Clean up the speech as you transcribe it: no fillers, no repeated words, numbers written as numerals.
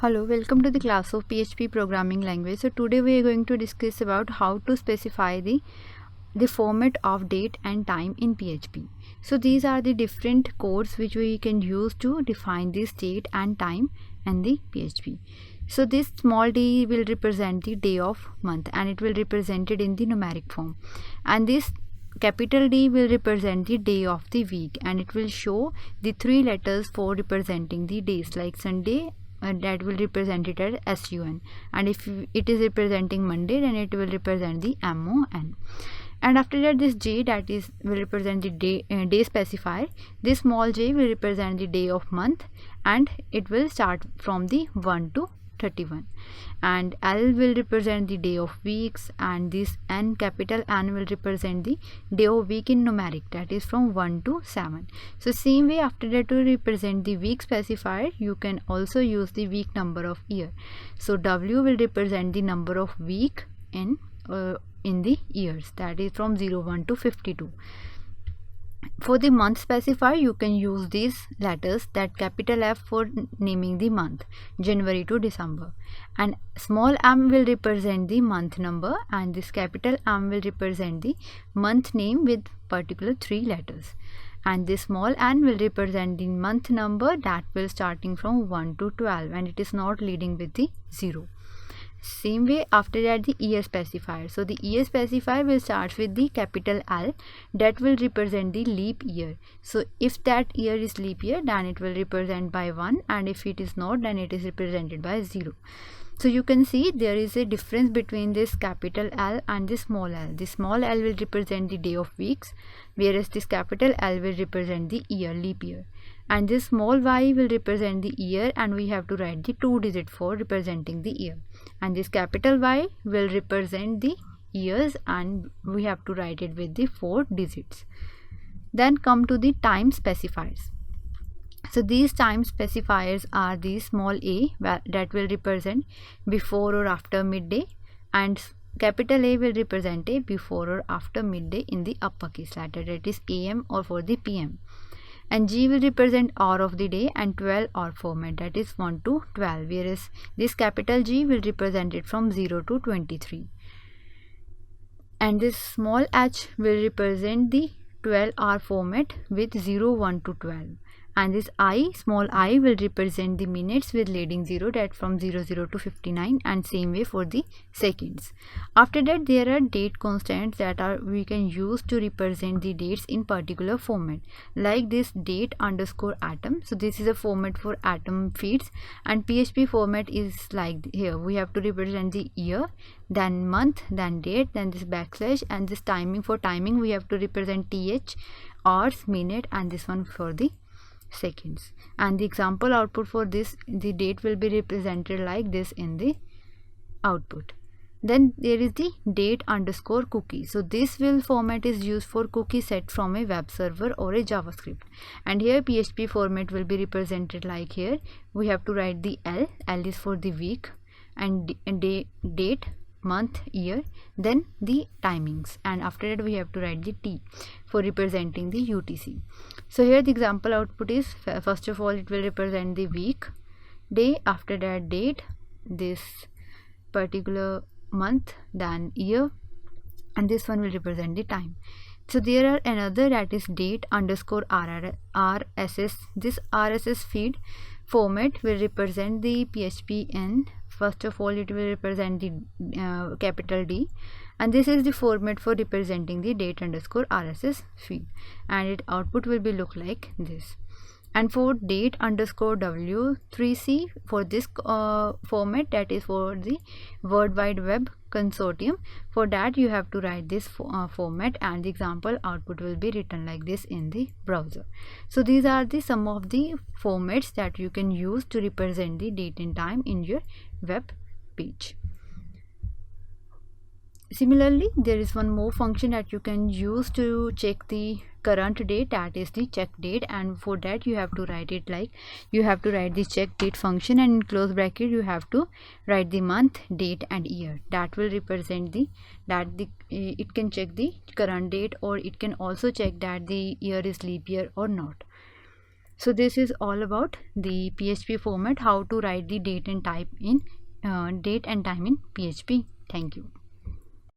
Hello, welcome to the class of PHP programming language. So today we are going to discuss about how to specify the format of date and time in PHP. So these are the different codes which we can use to define this date and time and the PHP. So this small d will represent the day of month and it will represent it in the numeric form, and this capital D will represent the day of the week and it will show the three letters for representing the days, like Sunday, that will represent it as SUN, and if it is representing Monday, then it will represent the MON. And after that, this J, that is will represent the day specifier. This small j will represent the day of month and it will start from the 1 to 31, and L will represent the day of weeks, and this N, capital N, will represent the day of week in numeric, that is from 1 to 7. So same way, after that, to represent the week specifier, you can also use the week number of year. So W will represent the number of week in the years, that is from 01 to 52. For the month specifier, you can use these letters, that capital F for naming the month, January to December, and small m will represent the month number, and this capital M will represent the month name with particular 3 letters, and this small n will represent the month number that will starting from 1 to 12 and it is not leading with the 0. Same way, after that, the year specifier. So the year specifier will start with the capital L, that will represent the leap year. So if that year is leap year, then it will represent by 1, and if it is not, then it is represented by 0. So you can see there is a difference between this capital L and this small l. The small l will represent the day of weeks, whereas this capital L will represent the year, leap year. And this small y will represent the year, and we have to write the 2 digit for representing the year. And this capital Y will represent the years, and we have to write it with the 4 digits. Then come to the time specifiers. So these time specifiers are the small a, that will represent before or after midday, and capital A will represent a before or after midday in the uppercase letter, that is AM or for the PM. And G will represent hour of the day and 12 hour format, that is 1 to 12, whereas this capital G will represent it from 0 to 23. And this small h will represent the 12 hour format with 0, 1 to 12. And this I, small I, will represent the minutes with leading 0, that from 00 to 59, and same way for the seconds. After that, there are date constants that we can use to represent the dates in particular format, like this date underscore atom. So this is a format for atom feeds, and PHP format is like here. We have to represent the year, then month, then date, then this backslash, and this timing. For timing, we have to represent th, hours, minute, and this one for the seconds. And the example output for this, the date will be represented like this in the output. Then there is the date underscore cookie. So this format is used for cookie set from a web server or a JavaScript, and here PHP format will be represented like here. We have to write the L is for the week, and date, month, year, then the timings, and after that we have to write the T for representing the UTC. So here the example output is, first of all, it will represent the week, day, after that date, this particular month, then year, and this one will represent the time. So there are another, that is date underscore RSS. This RSS feed format will represent the PHP in, first of all, it will represent the capital D, and this is the format for representing the date underscore RSS feed, and its output will be look like this. And for date underscore W3C, for this format, that is for the World Wide Web Consortium, for that you have to write this format, and the example output will be written like this in the browser. So these are some of the formats that you can use to represent the date and time in your web page. Similarly, there is one more function that you can use to check the current date, that is the check date, and for that you have to write it like, you have to write the check date function, and in close bracket you have to write the month, date, and year. That will represent it can check the current date, or it can also check that the year is leap year or not. So this is all about the PHP format, how to write the date and time in PHP. Thank you.